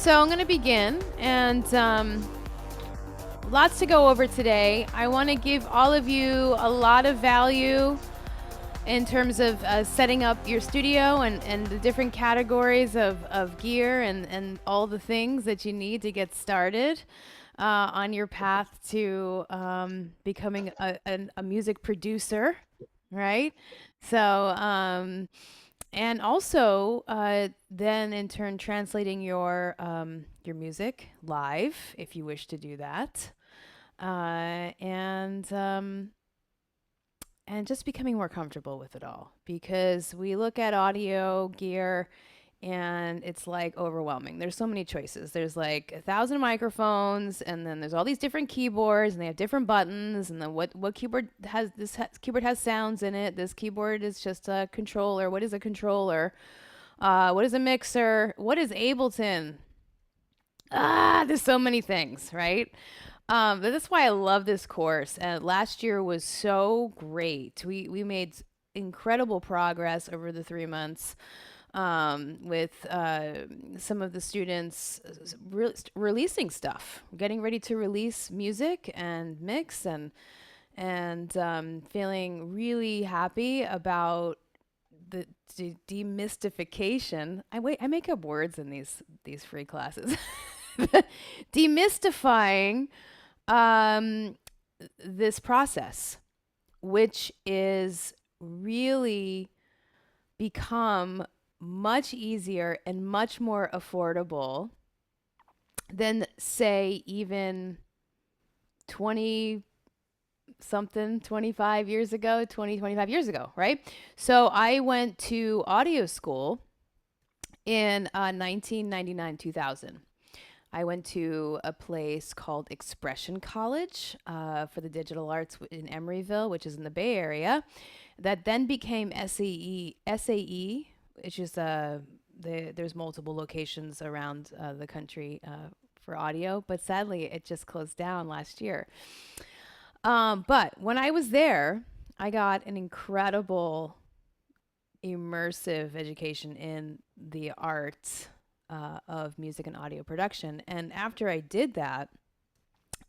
So I'm going to begin, and lots to go over today. I want to give all of you a lot of value in terms of setting up your studio and the different categories of gear and all the things that you need to get started on your path to becoming a music producer, right? So, and also then in turn translating your music live if you wish to do that, and just becoming more comfortable with it all, because we look at audio gear and it's like overwhelming. There's so many choices. There's like 1,000 microphones, and then there's all these different keyboards, and they have different buttons, and then what keyboard has keyboard has sounds in it. This keyboard is just a controller. What is a controller? What is a mixer? What is Ableton? There's so many things, right? But that's why I love this course. And last year was so great. We made incredible progress over the 3 months, with some of the students releasing stuff, getting ready to release music and mix, and feeling really happy about the demystification. I make up words in these free classes. Demystifying um, this process, which is really become much easier and much more affordable than, say, even 20 something 25 years ago, 25 years ago, right? So I went to audio school in 1999, 2000. I went to a place called Expression College for the digital arts in Emeryville, which is in the Bay Area, that then became SAE, which is there's multiple locations around the country for audio, but sadly it just closed down last year. But when I was there, I got an incredible immersive education in the art of music and audio production. And after I did that,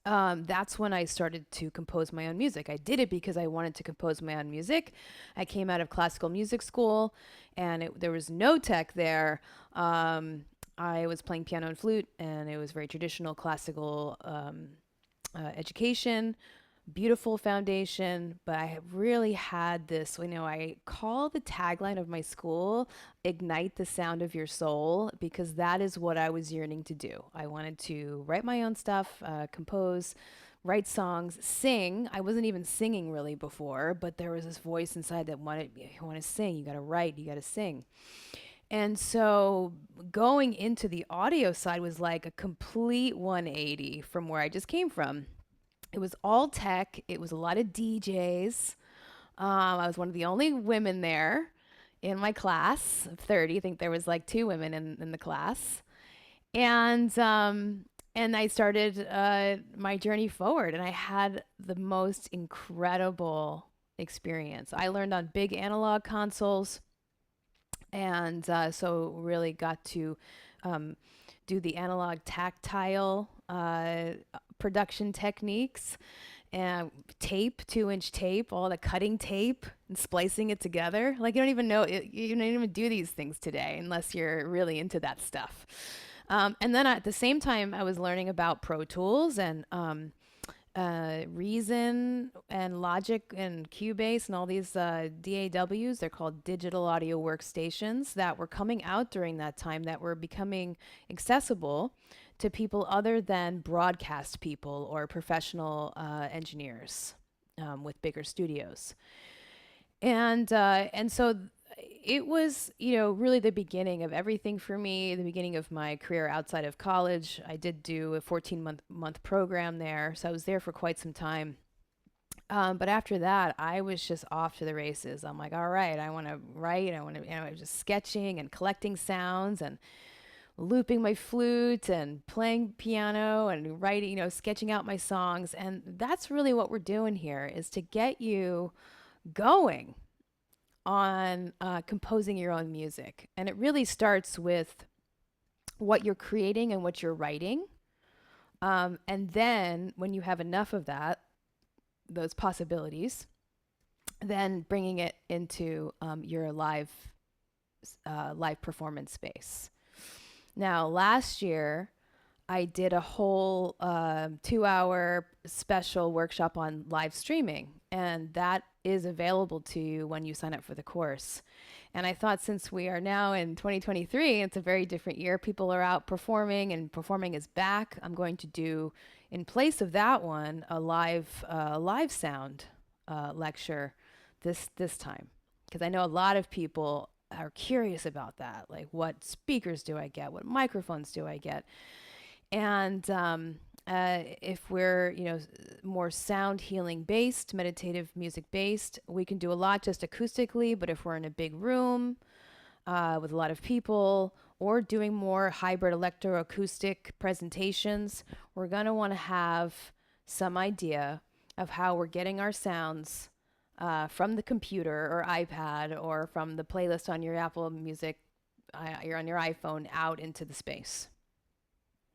that's when I started to compose my own music. I did it because I wanted to compose my own music. I came out of classical music school, and there was no tech there. I was playing piano and flute, and it was very traditional classical education, beautiful foundation. But I have really had this, I call the tagline of my school, ignite the sound of your soul, because that is what I was yearning to do. I wanted to write my own stuff, compose, write songs, sing. I wasn't even singing really before, but there was this voice inside that wanted, you want to sing, you got to write, you got to sing. And so going into the audio side was like a complete 180 from where I just came from. It was all tech. It was a lot of DJs. I was one of the only women there in my class of 30. I think there was like two women in the class. And I started my journey forward, and I had the most incredible experience. I learned on big analog consoles, and so really got to do the analog tactile production techniques, and tape, 2-inch tape, all the cutting tape and splicing it together. Like, you don't even know it, you don't even do these things today unless you're really into that stuff. And then at the same time, I was learning about Pro Tools and Reason and Logic and Cubase and all these DAWs. They're called digital audio workstations that were coming out during that time, that were becoming accessible to people other than broadcast people or professional engineers with bigger studios. And so it was, really the beginning of everything for me, the beginning of my career outside of college. I did do a 14-month program there, so I was there for quite some time. But after that, I was just off to the races. I'm like, all right, I want to write. I was just sketching and collecting sounds and looping my flute and playing piano and writing, sketching out my songs. And that's really what we're doing here, is to get you going on composing your own music. And it really starts with what you're creating and what you're writing. And then when you have enough of that, those possibilities, then bringing it into your live performance space. Now, last year, I did a whole 2 hour special workshop on live streaming, and that is available to you when you sign up for the course. And I thought since we are now in 2023, it's a very different year. People are out performing and performing is back. I'm going to do, in place of that one, a live sound lecture this time. Because I know a lot of people are curious about that. Like, what speakers do I get? What microphones do I get? And if we're, more sound healing based, meditative music based, we can do a lot just acoustically. But if we're in a big room with a lot of people, or doing more hybrid electroacoustic presentations, we're going to want to have some idea of how we're getting our sounds from the computer or iPad or from the playlist on your Apple Music, you're on your iPhone, out into the space,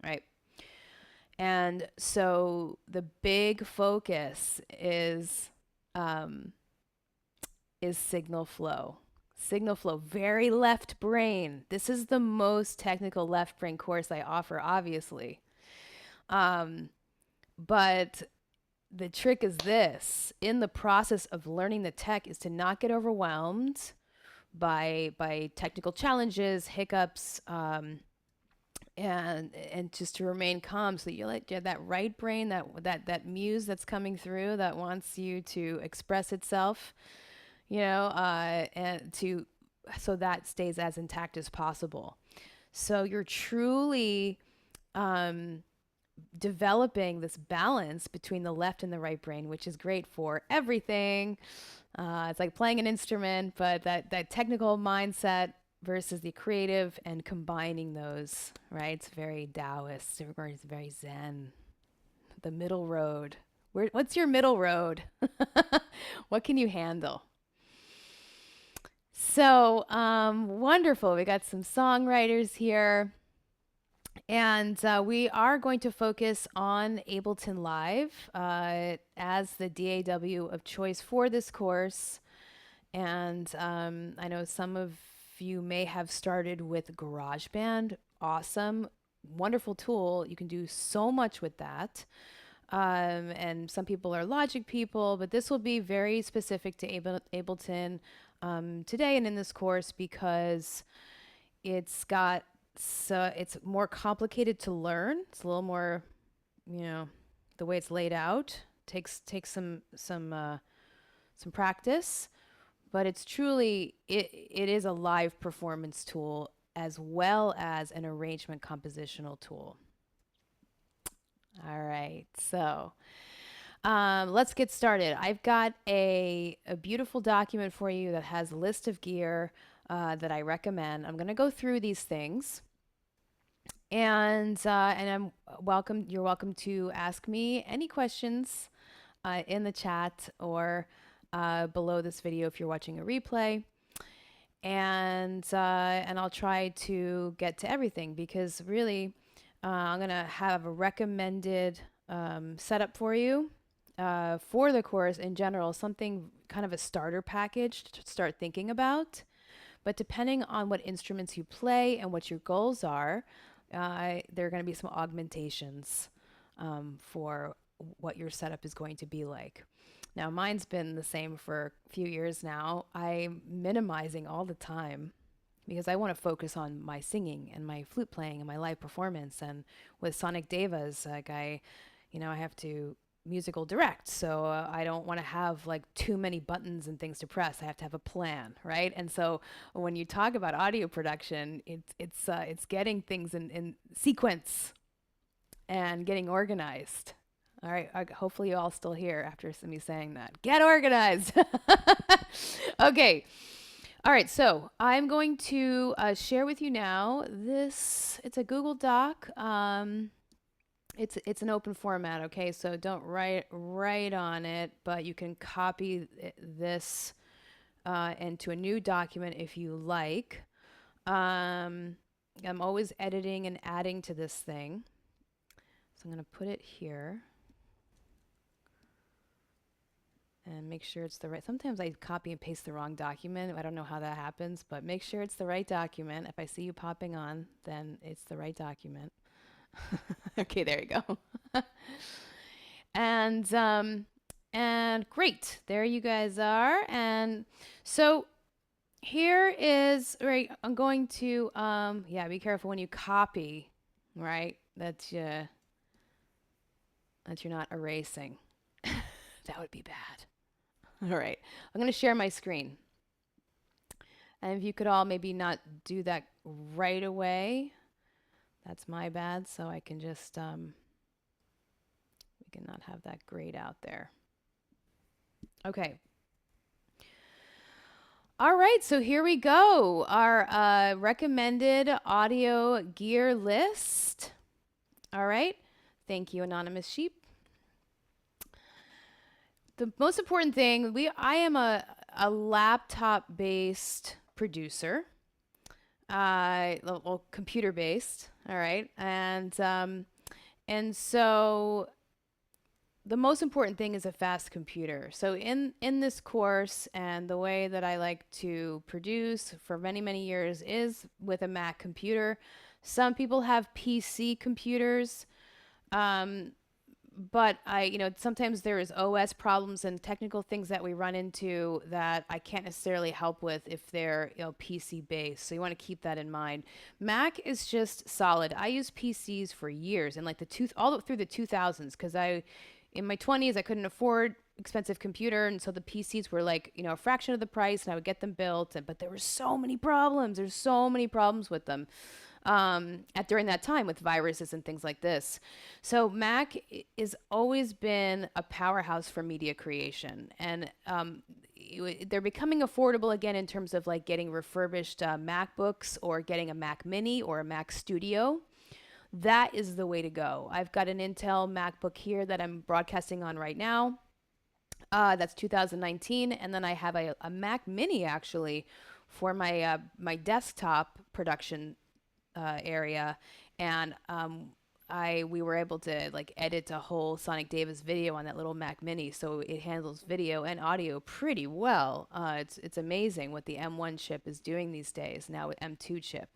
right? And so the big focus is signal flow. Signal flow, very left brain. This is the most technical left brain course I offer, obviously. Um, but the trick is this: in the process of learning the tech, is to not get overwhelmed by technical challenges, hiccups, and just to remain calm, so you let that right brain, that muse that's coming through, that wants you to express itself, and to so that stays as intact as possible. So you're truly um, developing this balance between the left and the right brain, which is great for everything. It's like playing an instrument, but that technical mindset versus the creative, and combining those, right? It's very Taoist, it's very Zen. The middle road. What's your middle road? What can you handle? So wonderful. We got some songwriters here. And we are going to focus on Ableton Live as the DAW of choice for this course. And I know some of you may have started with GarageBand. Awesome, wonderful tool. You can do so much with that. And some people are Logic people, but this will be very specific to Ableton today and in this course, because it's more complicated to learn. It's a little more, the way it's laid out takes some practice, but it's truly it is a live performance tool as well as an arrangement compositional tool. All right, so let's get started. I've got a beautiful document for you that has a list of gear that I recommend. I'm going to go through these things, and you're welcome to ask me any questions in the chat or below this video if you're watching a replay. And I'll try to get to everything, because really I'm gonna have a recommended setup for you for the course in general, something kind of a starter package to start thinking about. But depending on what instruments you play and what your goals are, there are going to be some augmentations for what your setup is going to be like. Now, mine's been the same for a few years now. I'm minimizing all the time because I want to focus on my singing and my flute playing and my live performance. And with Sonic Devas, like I have to musical direct, so I don't want to have like too many buttons and things to press. I have to have a plan, right? And so when you talk about audio production, it's getting things in sequence and getting organized. All right, hopefully you all still here after me saying that. Get organized. Okay. All right, so I'm going to share with you now this. It's a Google Doc. It's an open format, okay? So don't write on it, but you can copy this into a new document if you like. I'm always editing and adding to this thing. So I'm going to put it here and make sure it's the right. Sometimes I copy and paste the wrong document. I don't know how that happens, but make sure it's the right document. If I see you popping on, then it's the right document. Okay, there you go. And great, there you guys are. And so here is right. I'm going to yeah. Be careful when you copy, right? That you're not erasing. That would be bad. All right, I'm going to share my screen, and if you could all maybe not do that right away, that's my bad. So I can just we cannot have that grayed out there. Okay. All right, so here we go. Our recommended audio gear list. All right. Thank you, Anonymous Sheep. The most important thing, I am a laptop based producer, well, computer based. All right. And so the most important thing is a fast computer. So in this course, and the way that I like to produce for many, many years is with a Mac computer. Some people have PC computers. But sometimes there is OS problems and technical things that we run into that I can't necessarily help with if they're, PC based. So you want to keep that in mind. Mac is just solid. I used PCs for years, and like all through the 2000s, because in my 20s I couldn't afford expensive computer, and so the PCs were like, a fraction of the price, and I would get them built, but there were so many problems. There's so many problems with them. During that time with viruses and things like this. So Mac has always been a powerhouse for media creation, and they're becoming affordable again in terms of like getting refurbished MacBooks or getting a Mac Mini or a Mac Studio. That is the way to go. I've got an Intel MacBook here that I'm broadcasting on right now. That's 2019, and then I have a Mac Mini actually for my desktop production area, and we were able to like edit a whole Sonic Davis video on that little Mac Mini, so it handles video and audio pretty well. It's amazing what the M1 chip is doing these days now with M2 chip.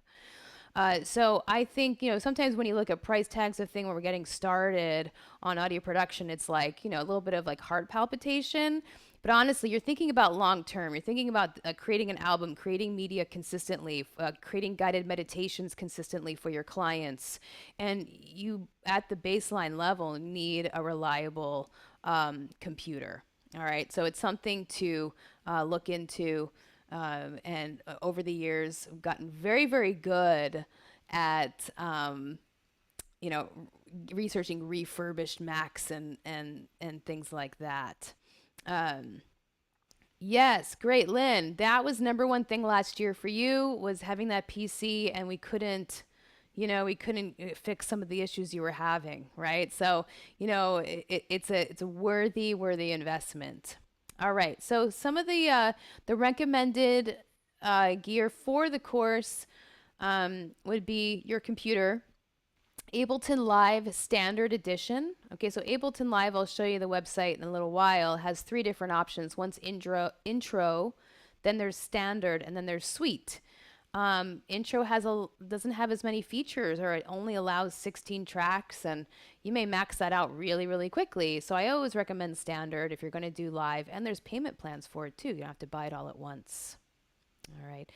So I think, sometimes when you look at price tags of thing when we're getting started on audio production, it's like, a little bit of like heart palpitation. But honestly, you're thinking about long term. You're thinking about creating an album, creating media consistently, creating guided meditations consistently for your clients. And you, at the baseline level, need a reliable computer. All right. So it's something to look into. And over the years, I've gotten very, very good at, researching refurbished Macs and things like that. Yes, great, Lynn. That was number one thing last year for you was having that PC, and we couldn't fix some of the issues you were having, right? So, it's a worthy investment. All right. So some of the recommended gear for the course would be your computer. Ableton Live Standard Edition. Okay, so Ableton Live, I'll show you the website in a little while, has three different options. One's intro, then there's standard, and then there's suite. Intro doesn't have as many features, or it only allows 16 tracks, and you may max that out really, really quickly. So I always recommend standard if you're going to do live, and there's payment plans for it too. You don't have to buy it all at once. All right.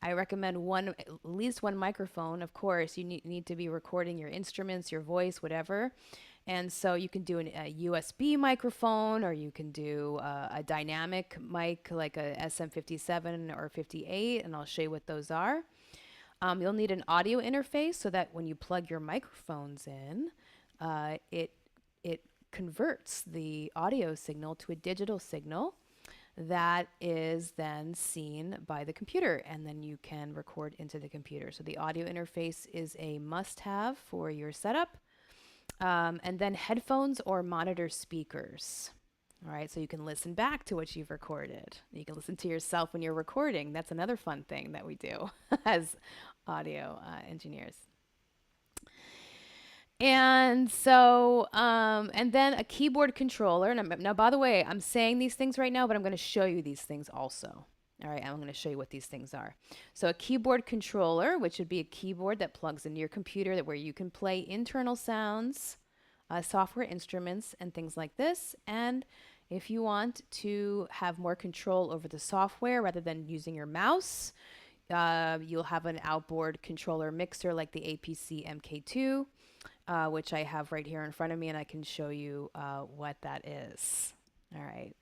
I recommend at least one microphone. Of course, you need to be recording your instruments, your voice, whatever. And so you can do a USB microphone, or you can do a dynamic mic like a SM57 or 58, and I'll show you what those are. You'll need an audio interface so that when you plug your microphones in, it converts the audio signal to a digital signal that is then seen by the computer, and then you can record into the computer. So the audio interface is a must-have for your setup. And then headphones or monitor speakers. All right, so you can listen back to what you've recorded. You can listen to yourself when you're recording. That's another fun thing that we do as audio engineers. And so, and then a keyboard controller. And now, by the way, I'm saying these things right now, but I'm going to show you these things also. All right, I'm going to show you what these things are. So, a keyboard controller, which would be a keyboard that plugs into your computer, that where you can play internal sounds, software instruments, and things like this. And if you want to have more control over the software rather than using your mouse, you'll have an outboard controller mixer like the APC MK2, which I have right here in front of me, and I can show you what that is. All right.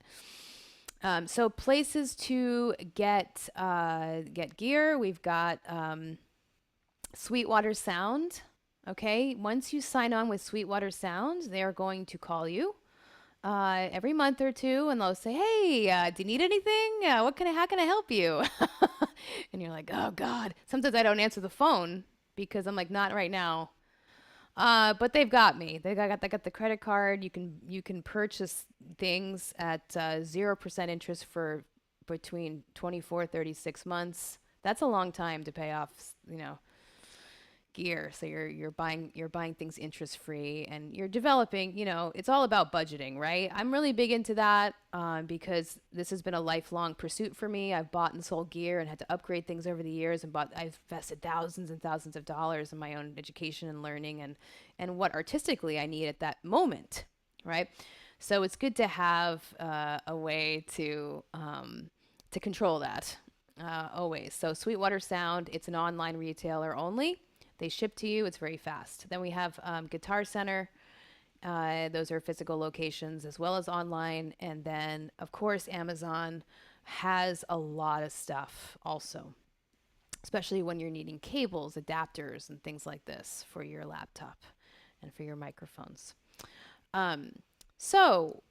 So places to get gear. We've got Sweetwater Sound. Okay. Once you sign on with Sweetwater Sound, they are going to call you every month or two, and they'll say, "Hey, do you need anything? How can I help you?" And you're like, "Oh God." Sometimes I don't answer the phone because I'm like, "Not right now." But they've got me. They got the credit card. You can purchase things at 0% interest for between 24 36 months. That's a long time to pay off, gear. So you're buying things interest free, and you're developing. It's all about budgeting, right? I'm really big into that because this has been a lifelong pursuit for me. I've bought and sold gear and had to upgrade things over the years, and I've invested thousands and thousands of dollars in my own education and learning, and what artistically I need at that moment, right? So it's good to have a way to control that always. So Sweetwater Sound, it's an online retailer only. They ship to you. It's very fast. Then we have Guitar Center. Those are physical locations as well as online. And then, of course, Amazon has a lot of stuff also, especially when you're needing cables, adapters, and things like this for your laptop and for your microphones. Um, so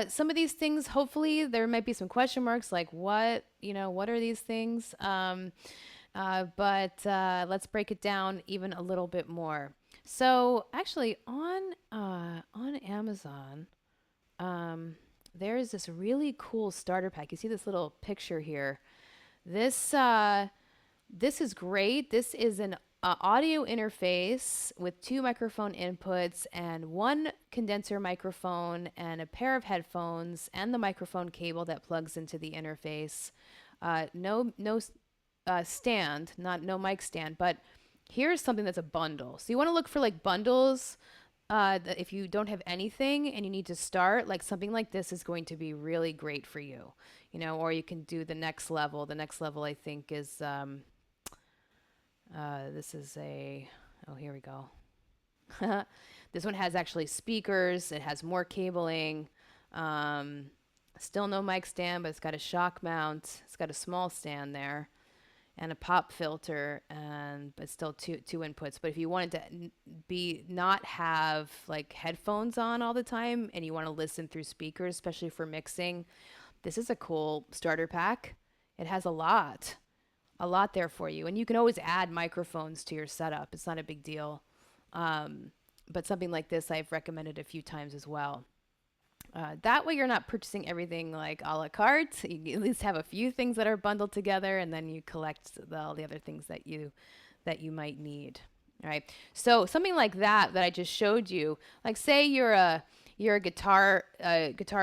some of these things, hopefully, there might be some question marks like what are these things? But let's break it down even a little bit more. So actually, on Amazon, there is this really cool starter pack. You see this little picture here. This this is great. This is an audio interface with two microphone inputs and one condenser microphone and a pair of headphones and the microphone cable that plugs into the interface. No stand, not no mic stand, but here's something that's a bundle. So you want to look for like bundles. If you don't have anything and you need to start, like something like this is going to be really great for you, or you can do the next level. The next level, I think, is this is oh, here we go. This one has actually speakers. It has more cabling. Um, Still no mic stand, but it's got a shock mount. It's got a small stand there and a pop filter, and but still two inputs. But if you wanted to be not have like headphones on all the time and you want to listen through speakers, especially for mixing, this is a cool starter pack. It has a lot there for you, and you can always add microphones to your setup. It's not a big deal. But something like this I've recommended a few times as well. That way you're not purchasing everything like a la carte. You at least have a few things that are bundled together, and then you collect all the other things that you might need. All right. So something like that I just showed you, like say you're a guitar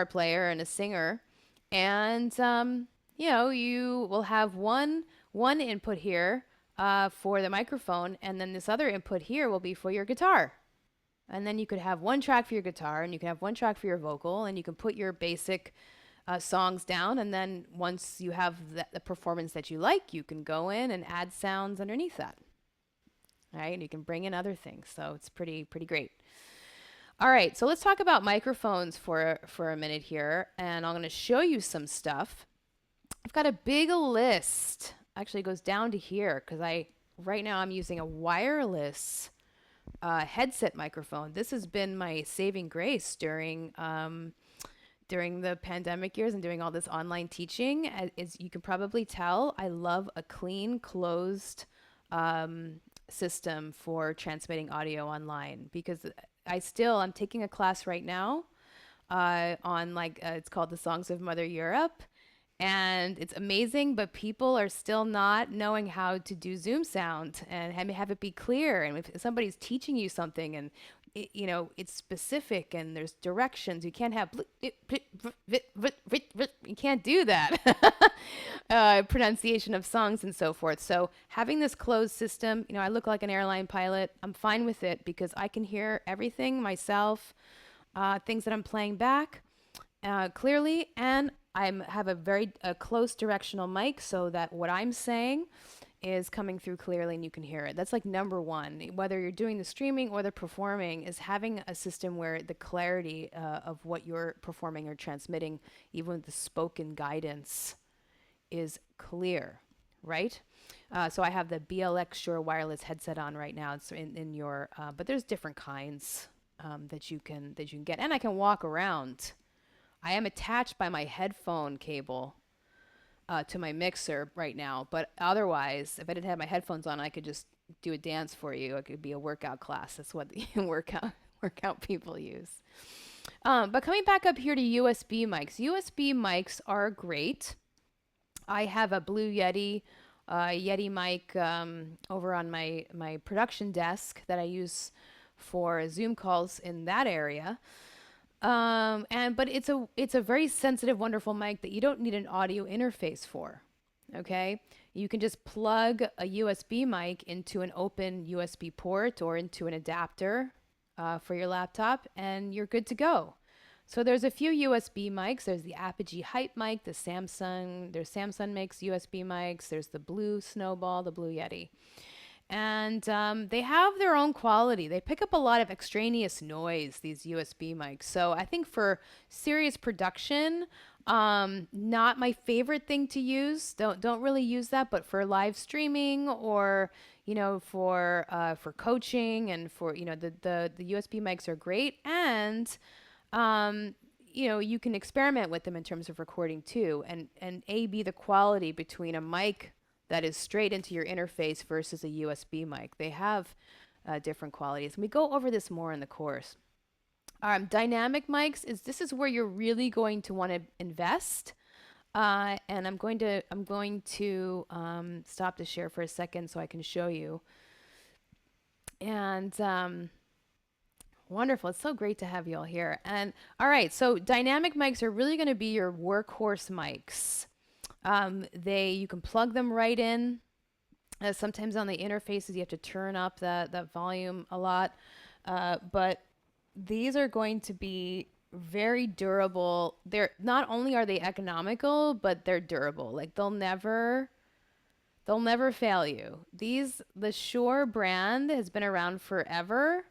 player and a singer, and you will have one input here for the microphone, and then this other input here will be for your guitar. And then you could have one track for your guitar, and you can have one track for your vocal, and you can put your basic songs down. And then once you have the performance that you like, you can go in and add sounds underneath that. All right, and you can bring in other things. So it's pretty great. All right, so let's talk about microphones for a minute here, and I'm going to show you some stuff. I've got a big list. Actually, it goes down to here because right now I'm using a wireless headset microphone. This has been my saving grace during the pandemic years and doing all this online teaching. As you can probably tell, I love a clean, closed system for transmitting audio online because I'm taking a class right now on it's called the Songs of Mother Europe. And it's amazing, but people are still not knowing how to do Zoom sound and have it be clear. And if somebody's teaching you something and it's specific and there's directions, you can't have you can't do that. Pronunciation of songs and so forth. So having this closed system, I look like an airline pilot. I'm fine with it because I can hear everything myself, things that I'm playing back clearly, and I have a very close directional mic so that what I'm saying is coming through clearly and you can hear it. That's like number one. Whether you're doing the streaming or the performing, is having a system where the clarity of what you're performing or transmitting, even with the spoken guidance, is clear, right? So I have the BLX Shure wireless headset on right now. It's in your, but there's different kinds that you can get, and I can walk around. I am attached by my headphone cable to my mixer right now, but otherwise, if I didn't have my headphones on, I could just do a dance for you. It could be a workout class. That's what the workout people use. But coming back up here to USB mics, USB mics are great. I have a Blue Yeti mic over on my production desk that I use for Zoom calls in that area. But it's a very sensitive, wonderful mic that you don't need an audio interface for. Okay, you can just plug a USB mic into an open USB port or into an adapter for your laptop, and you're good to go. So there's a few USB mics. There's the Apogee Hype mic, Samsung makes USB mics. There's the Blue Snowball, the Blue Yeti. And they have their own quality. They pick up a lot of extraneous noise, these USB mics. So I think for serious production, not my favorite thing to use. Don't really use that. But for live streaming or for coaching and for the USB mics are great. And you can experiment with them in terms of recording too, and be the quality between a mic that is straight into your interface versus a USB mic. They have different qualities. And we go over this more in the course. Dynamic mics this is where you're really going to want to invest. And I'm going to stop the share for a second so I can show you. And wonderful. It's so great to have you all here. And all right, so dynamic mics are really going to be your workhorse mics. You can plug them right in. Sometimes on the interfaces you have to turn up that volume a lot, but these are going to be very durable. They're not only are they economical, but they're durable. Like they'll never fail you. The Shure brand has been around forever.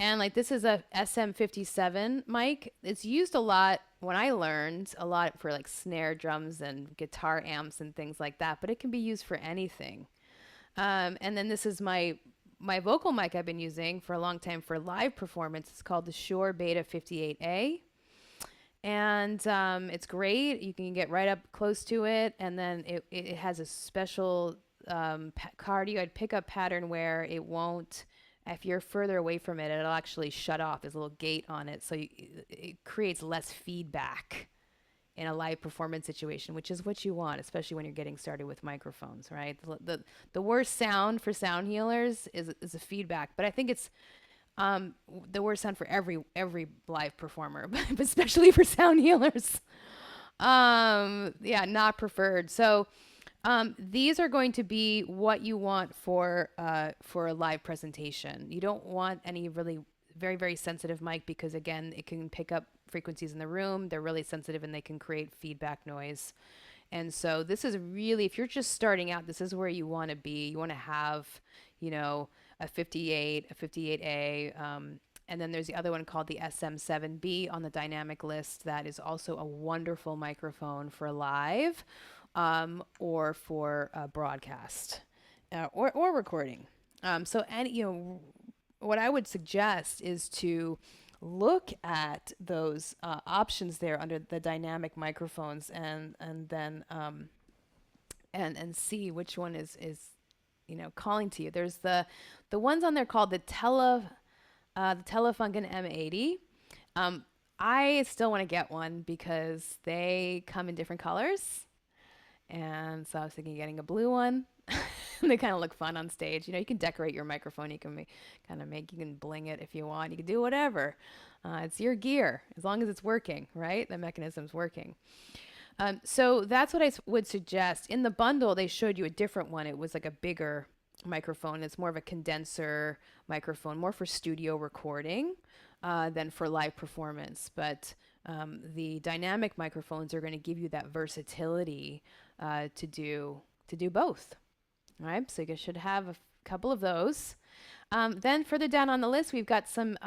And like this is a SM57 mic. It's used a lot when I learned a lot for like snare drums and guitar amps and things like that, but it can be used for anything. And then this is my vocal mic I've been using for a long time for live performance. It's called the Shure Beta 58A. And it's great. You can get right up close to it. And then it has a special cardioid pickup pattern where it won't, if you're further away from it, it'll actually shut off. There's a little gate on it. So it creates less feedback in a live performance situation, which is what you want, especially when you're getting started with microphones, right? The worst sound for sound healers is a feedback. But I think it's the worst sound for every live performer, but especially for sound healers. Yeah, not preferred. So these are going to be what you want for a live presentation. You don't want any really very, very sensitive mic because again, it can pick up frequencies in the room. They're really sensitive and they can create feedback noise. And so this is really, if you're just starting out, this is where you want to be. You want to have, a 58, a 58A, and then there's the other one called the SM7B on the dynamic list. That is also a wonderful microphone for live or for broadcast or recording. What I would suggest is to look at those options there under the dynamic microphones and then see which one is calling to you. There's the ones on there called the Telefunken M80. I still want to get one because they come in different colors And so I was thinking getting a blue one. They kind of look fun on stage. You know, you can decorate your microphone. You can you can bling it if you want. You can do whatever. It's your gear as long as it's working, right? The mechanism's working. So that's what would suggest. In the bundle, they showed you a different one. It was like a bigger microphone. It's more of a condenser microphone, more for studio recording than for live performance. But the dynamic microphones are going to give you that versatility to do both. All right, so you should have a couple of those. Then further down on the list, we've got some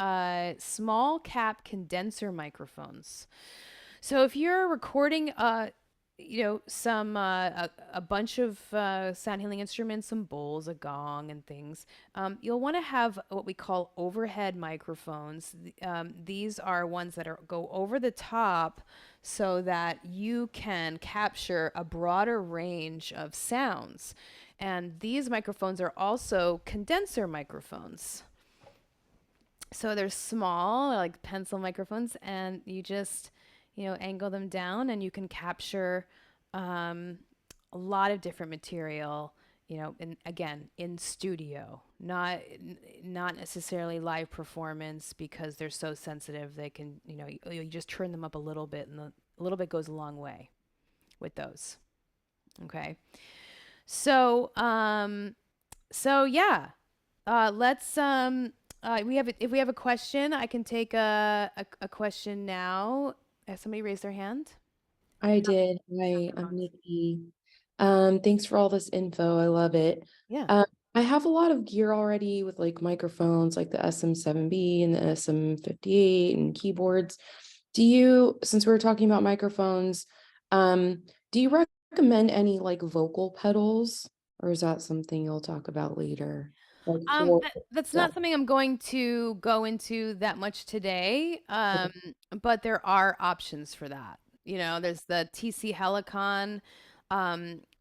small cap condenser microphones. So if you're recording, a bunch of sound healing instruments, some bowls, a gong, and things, you'll want to have what we call overhead microphones. These are ones that go over the top so that you can capture a broader range of sounds. And these microphones are also condenser microphones. So they're small, like pencil microphones, and you just, angle them down and you can capture a lot of different material, in studio, not necessarily live performance because they're so sensitive. They can, you just turn them up a little bit and a little bit goes a long way with those. Okay. So, yeah, let's if we have a question, I can take a question now. Has somebody raised their hand? I did. Hi, I'm Microphones. Nikki. Thanks for all this info. I love it. Yeah. Um, I have a lot of gear already with like microphones, like the SM7B and the SM58 and keyboards. Since we were talking about microphones, do you recommend any like vocal pedals, or is that something you'll talk about later? Like for That's stuff. not something I'm going to go into that much today. But there are options for that. There's the TC Helicon.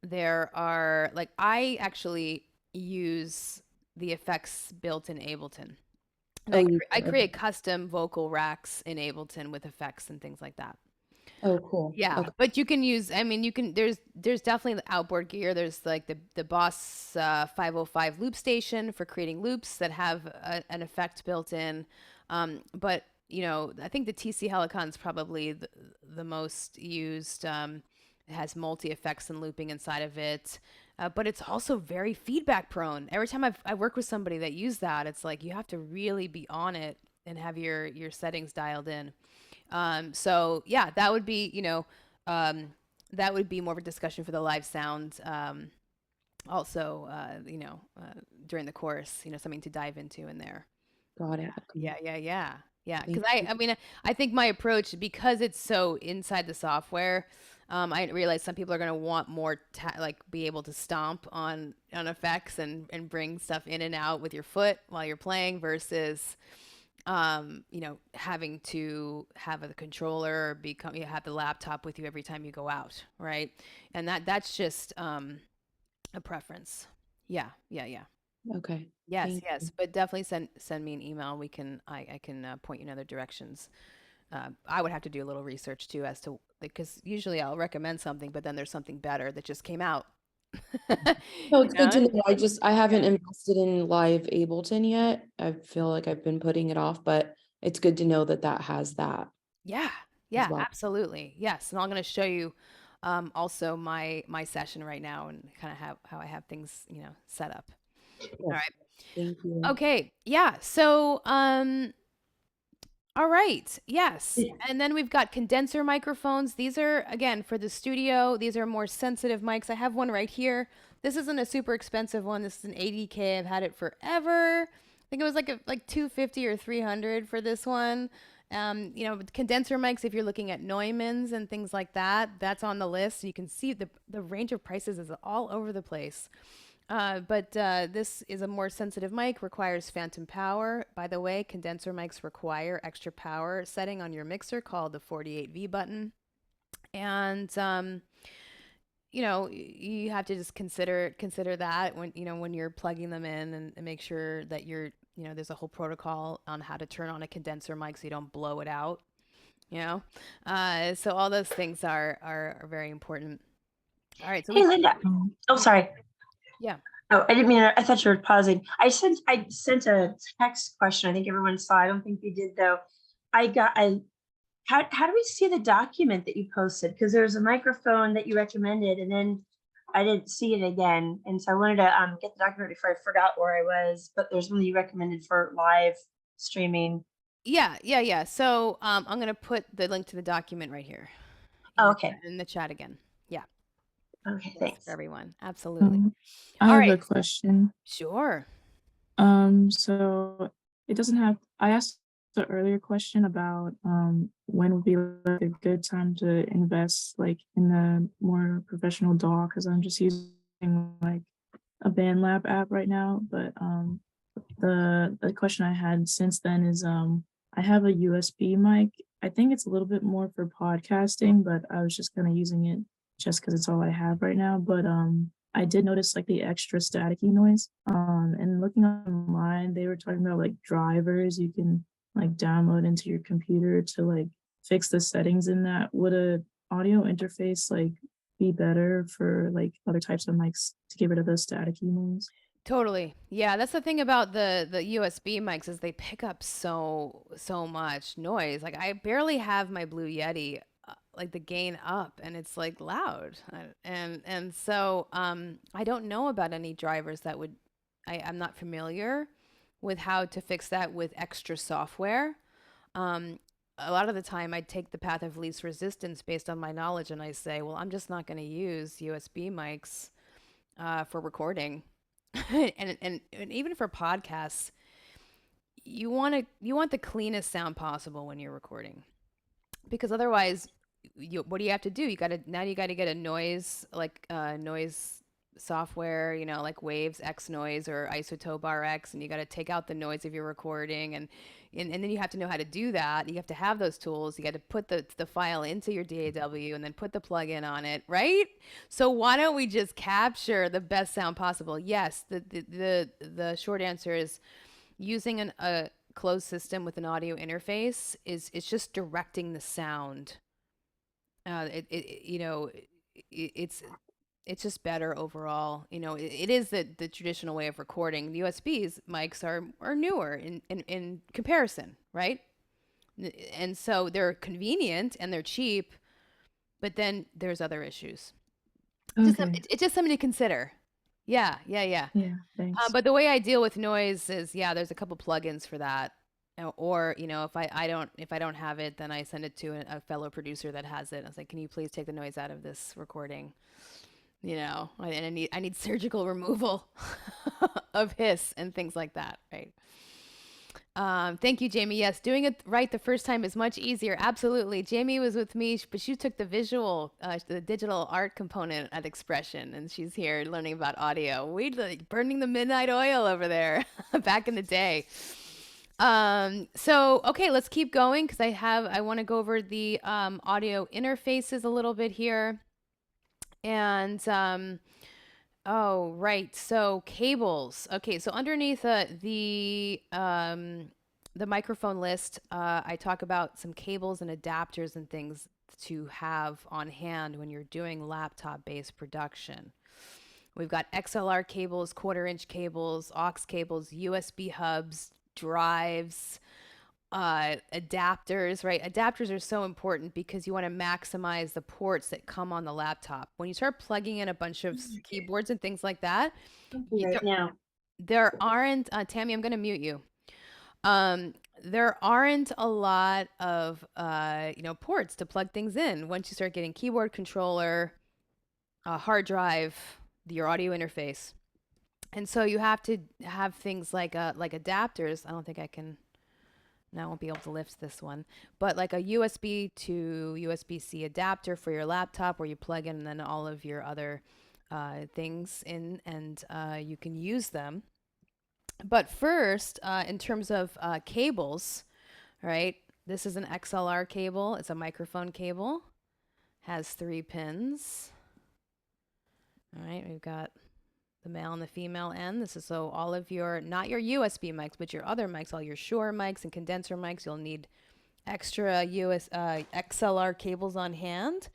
There are like I actually use the effects built in Ableton. Oh, Like you I did. create custom vocal racks in Ableton with effects and things like that. Oh, cool. Yeah, Okay. but you can use. I mean, you can. There's definitely the outboard gear. There's like the Boss 505 loop station for creating loops that have an effect built in. But I think the TC Helicon is probably the most used. It has multi effects and looping inside of it. But it's also very feedback prone. Every time I work with somebody that used that, it's like you have to really be on it and have your settings dialed in. So yeah, that would be more of a discussion for the live sound. Also, during the course, something to dive into in there. Got it. Okay. Yeah. Because Thank you. I mean, I think my approach, because it's so inside the software, I realize some people are going to want more, like be able to stomp on effects and bring stuff in and out with your foot while you're playing versus having to have a controller or you have the laptop with you every time you go out, right? And that's just a preference. Yeah. Okay. Yes, Thank yes, you. but definitely send me an email. I can point you in other directions. I would have to do a little research too as to because usually I'll recommend something, but then there's something better that just came out. No, You it's good to know? know. I haven't Yeah. invested in live Ableton yet. I feel like I've been putting it off, but it's good to know that that has that Yeah, as yeah, well. absolutely. Yes, and I'm going to show you also my session right now and kind of how I have things, set up. All Yes. right. Thank you. Okay. Yeah. So, all right. Yes. And then we've got condenser microphones. These are again for the studio. These are more sensitive mics. I have one right here. This isn't a super expensive one. This is an 80K. I've had it forever. I think it was like 250 or 300 for this one. With condenser mics, if you're looking at Neumanns and things like that, that's on the list. You can see the range of prices is all over the place. But this is a more sensitive mic, requires phantom power. By the way, condenser mics require extra power setting on your mixer called the 48V button. And you have to just consider that when you're plugging them in and make sure that there's a whole protocol on how to turn on a condenser mic so you don't blow it out. So all those things are very important. All right. So Hey, we, Linda. Oh, sorry. yeah. Oh, I didn't mean I thought you were pausing. I sent a text question. I think everyone saw. I don't think you did though. I how do we see the document that you posted? Because there was a microphone that you recommended, and then I didn't see it again. And so I wanted to get the document before I forgot where I was. But there's one that you recommended for live streaming. Yeah. So I'm gonna put the link to the document right here in Oh, the okay. in the chat again. Yeah. Okay, Yes, for thanks. everyone. Absolutely. Um, I All have right. a question. Sure. So it doesn't have, I asked the earlier question about when would be like a good time to invest like in a more professional DAW because I'm just using like a BandLab app right now. But the question I had since then is I have a USB mic. I think it's a little bit more for podcasting, but I was just kind of using it just because it's all I have right now. But I did notice like the extra staticky noise. And looking online, they were talking about like drivers you can like download into your computer to like fix the settings in that. Would a audio interface like be better for like other types of mics to get rid of the staticky noise? Totally. Yeah, that's the thing about the USB mics is they pick up so much noise. Like I barely have my Blue Yeti like the gain up and it's like loud. And so I don't know about any drivers that would I'm not familiar with how to fix that with extra software. Um a lot of the time I take the path of least resistance based on my knowledge and I say, well, I'm just not going to use USB mics for recording and even for podcasts, you want the cleanest sound possible when you're recording because otherwise, what do you have to do? You got to get a noise software, like Waves X Noise or Isotope RX, and you got to take out the noise of your recording, and then you have to know how to do that. You have to have those tools. You got to put the file into your DAW and then put the plugin on it, right? So why don't we just capture the best sound possible? Yes, the short answer is using a closed system with an audio interface is it's just directing the sound. It's it's just better overall. It is the traditional way of recording. The USBs mics are newer in comparison, right? And so they're convenient and they're cheap, but then there's other issues. Okay. It's just something to consider. Yeah. Yeah, thanks. But the way I deal with noise is, yeah, there's a couple plugins for that. Or, if I don't have it, then I send it to a fellow producer that has it. I was like, can you please take the noise out of this recording? And I need surgical removal of hiss and things like that, right? Thank you, Jamie. Yes, doing it right the first time is much easier. Absolutely. Jamie was with me, but she took the digital art component at Expression, and she's here learning about audio. We like burning the midnight oil over there back in the day. So okay, let's keep going because I want to go over the audio interfaces a little bit here, and oh, right. So cables. Okay, so underneath the microphone list, I talk about some cables and adapters and things to have on hand when you're doing laptop-based production. We've got XLR cables, quarter-inch cables, aux cables, USB hubs, drives, adapters, right? Adapters are so important because you want to maximize the ports that come on the laptop. When you start plugging in a bunch of keyboards and things like that, Right now. there aren't, Tammy, I'm going to mute you. There aren't a lot of, ports to plug things in. Once you start getting keyboard controller, hard drive, your audio interface. And so you have to have things like adapters. I don't think I can. Now I won't be able to lift this one, but like a USB to USB-C adapter for your laptop where you plug in and then all of your other things in and you can use them. But first, in terms of cables, right? This is an XLR cable. It's a microphone cable. Has 3 pins. All right, we've got the male and the female end. This is so all of your, not your USB mics, but your other mics, all your Shure mics and condenser mics, you'll need extra XLR cables on hand.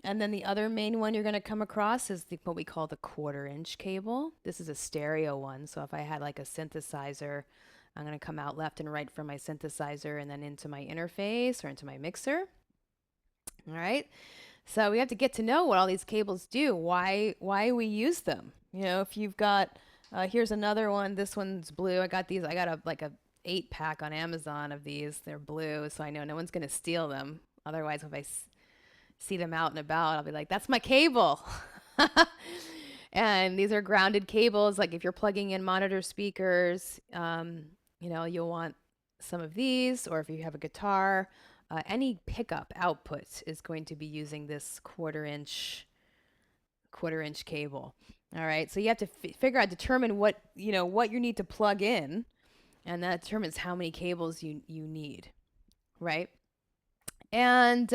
And then the other main one you're going to come across is what we call the 1/4-inch cable. This is a stereo one. So if I had like a synthesizer, I'm going to come out left and right from my synthesizer and then into my interface or into my mixer. All right. So we have to get to know what all these cables do, why we use them. You know, if you've got, here's another one. This one's blue. I got a 8-pack on Amazon of these. They're blue, so I know no one's going to steal them. Otherwise, if I see them out and about, I'll be like, that's my cable. And these are grounded cables. Like if you're plugging in monitor speakers, you know, you'll want some of these, or if you have a guitar, any pickup output is going to be using this 1/4-inch cable. All right. So you have to determine what you need to plug in, and that determines how many cables you need. Right. And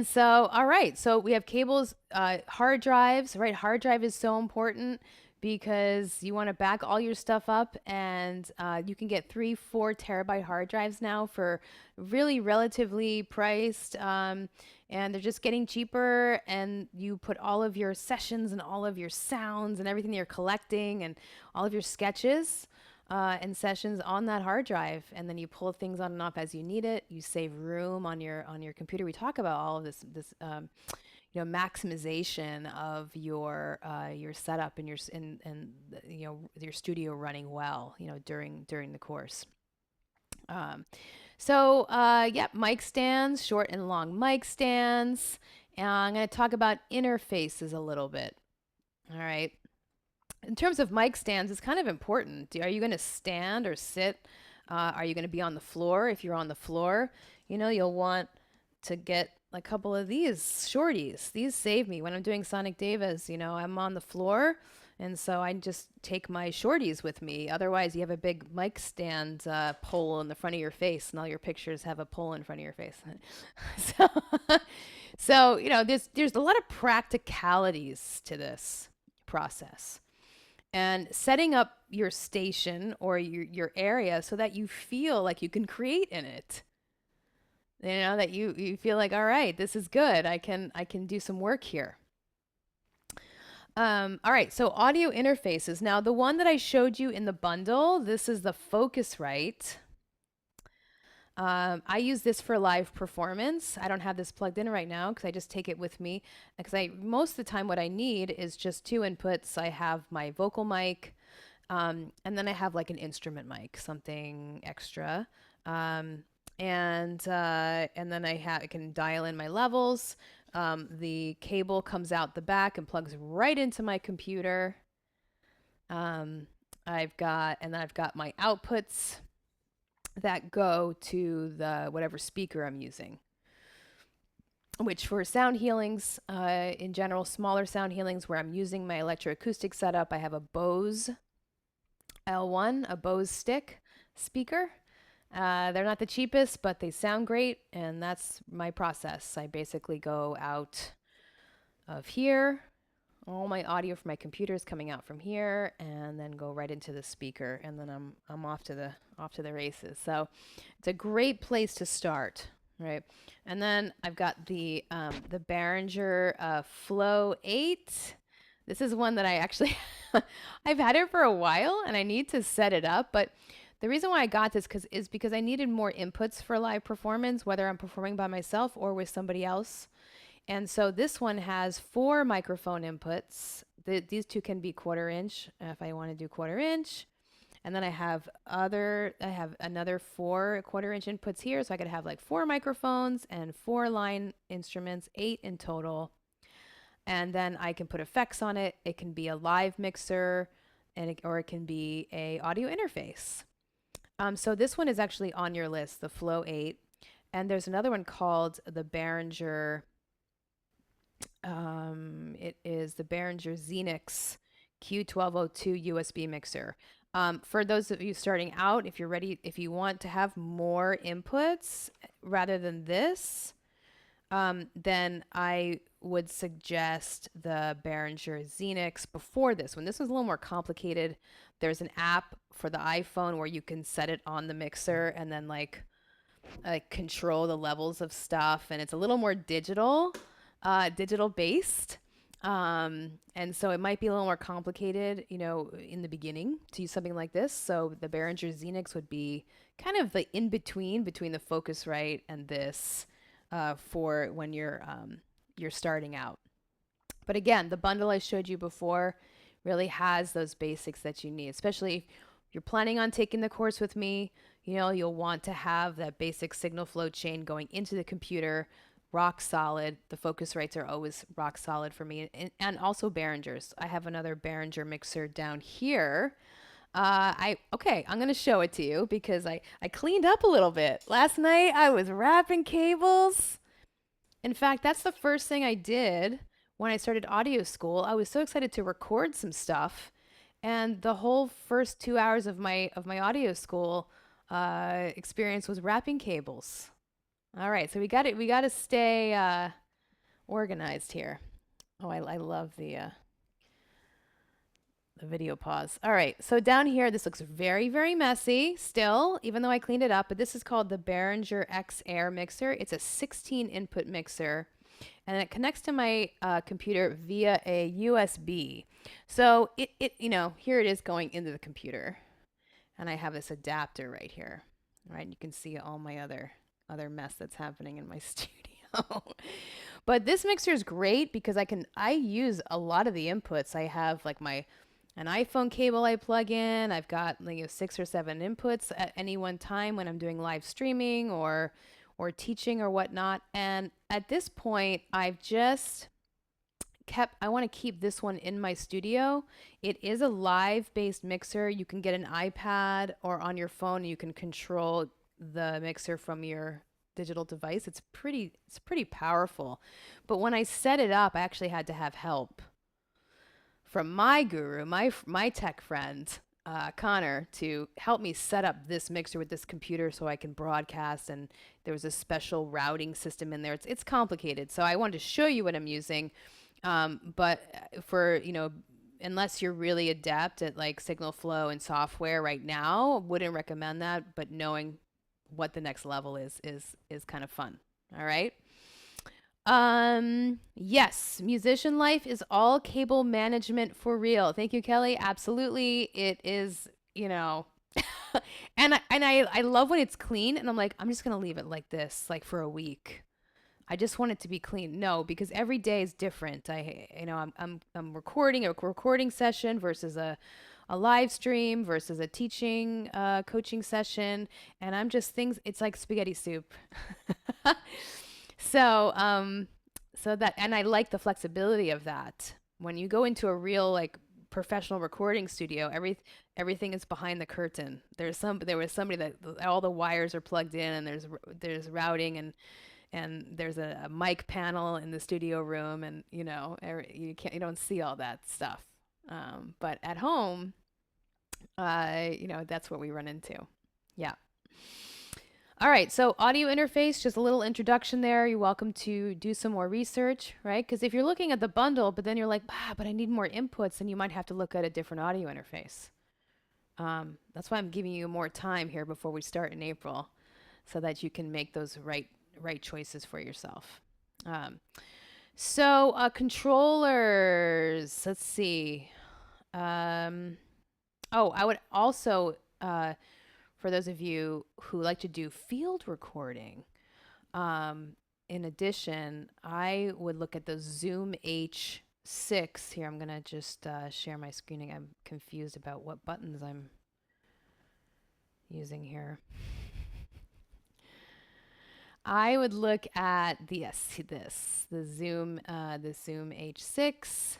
so, all right. So we have cables, hard drives, right? Hard drive is so important because you want to back all your stuff up, and you can get 3-4 terabyte hard drives now for really relatively priced, and they're just getting cheaper. And you put all of your sessions and all of your sounds and everything that you're collecting and all of your sketches and sessions on that hard drive, and then you pull things on and off as you need it. You save room on your computer. We talk about all of this maximization of your setup and your studio running well, during the course. Mic stands, short and long mic stands, and I'm going to talk about interfaces a little bit. All right. In terms of mic stands, it's kind of important. Are you going to stand or sit? Are you going to be on the floor? If you're on the floor, you'll want to get a couple of these shorties. These save me when I'm doing Sonic Davis. I'm on the floor, and so I just take my shorties with me. Otherwise, you have a big mic stand pole in the front of your face, and all your pictures have a pole in front of your face. So there's a lot of practicalities to this process. And setting up your station or your area so that you feel like you can create in it. That you feel like, all right, this is good. I can do some work here. All right, so audio interfaces. Now, the one that I showed you in the bundle, this is the Focusrite. I use this for live performance. I don't have this plugged in right now because I just take it with me. Because most of the time what I need is just 2 inputs. I have my vocal mic, and then I have like an instrument mic, something extra. And then I can dial in my levels. The cable comes out the back and plugs right into my computer. I've got my outputs that go to the whatever speaker I'm using, which for sound healings, in general, smaller sound healings where I'm using my electroacoustic setup, I have a Bose L1, a Bose stick speaker. They're not the cheapest, but they sound great, and that's my process. I basically go out of here. All my audio from my computer is coming out from here, and then go right into the speaker, and then I'm off to the races. So it's a great place to start, right? And then I've got the Behringer Flow 8. This is one that I actually I've had it for a while, and I need to set it up. But the reason why I got this is because I needed more inputs for live performance, whether I'm performing by myself or with somebody else. And so this one has 4 microphone inputs. These 2 can be 1/4-inch if I want to do 1/4-inch. And then I have another 4 1/4-inch inputs here. So I could have like 4 microphones and 4 line instruments, 8 in total. And then I can put effects on it. It can be a live mixer, or it can be a audio interface. So this one is actually on your list, the Flow 8. And there's another one called the Behringer. It is the Behringer Xenix Q1202 USB mixer. For those of you starting out, if you want to have more inputs rather than this, then I would suggest the Behringer Xenix before this one. This one's a little more complicated. There's an app for the iPhone where you can set it on the mixer and then like control the levels of stuff, and it's a little more digital. digital based. And so it might be a little more complicated, you know, in the beginning to use something like this. So the Behringer Xenix would be kind of the in between the Focusrite and this for when you're starting out. But again, the bundle I showed you before really has those basics that you need, especially if you're planning on taking the course with me. You know, you'll want to have that basic signal flow chain going into the computer, rock solid. The Focusrites are always rock solid for me, and also Behringers. I have another Behringer mixer down here. I'm gonna show it to you because I cleaned up a little bit last night. I was wrapping cables. In fact, that's the first thing I did when I started audio school. I was so excited to record some stuff, and the whole first 2 hours of my audio school experience was wrapping cables. All right, so we got it. We got to stay organized here. Oh, I love the video pause. All right, so down here, this looks very, very messy still, even though I cleaned it up, but this is called the Behringer X Air mixer. It's a 16 input mixer, and it connects to my computer via a USB. So you know, here it is going into the computer, and I have this adapter right here. All right, you can see all my other mess that's happening in my studio. But this mixer is great because I use a lot of the inputs. I have like an iPhone cable I plug in. I've got 6 or 7 inputs at any one time when I'm doing live streaming or teaching or whatnot. And at this point, I've just I want to keep this one in my studio. It is a live based mixer. You can get an iPad or on your phone. You can control the mixer from your digital device. It's pretty powerful. But when I set it up, I actually had to have help from my guru, my tech friend, Connor, to help me set up this mixer with this computer so I can broadcast. And there was a special routing system in there. It's complicated. So I wanted to show you what I'm using. But for, you know, unless you're really adept at like signal flow and software right now, wouldn't recommend that. But knowing what the next level is kind of fun. All right. Yes, musician life is all cable management for real. Thank you, Kelly. Absolutely. It is, you know, and I love when it's clean, and I'm like, I'm just going to leave it like this, like for a week. I just want it to be clean. No, because every day is different. I'm recording a recording session versus a live stream versus a teaching coaching session, and I'm just it's like spaghetti soup. So that, and I like the flexibility of that. When you go into a real like professional recording studio, everything is behind the curtain. There was somebody that all the wires are plugged in, and there's routing, and there's a mic panel in the studio room, and you know, you don't see all that stuff. But at home, you know, that's what we run into. Yeah. All right, so audio interface, just a little introduction there. You're welcome to do some more research, right? Because if you're looking at the bundle, but then you're like, but I need more inputs, then you might have to look at a different audio interface. That's why I'm giving you more time here before we start in April, so that you can make those right choices for yourself. So controllers, let's see. I would also, for those of you who like to do field recording, in addition, I would look at the Zoom H6. Here, I'm going to just share my screening. I'm confused about what buttons I'm using here. I would look at the Zoom H6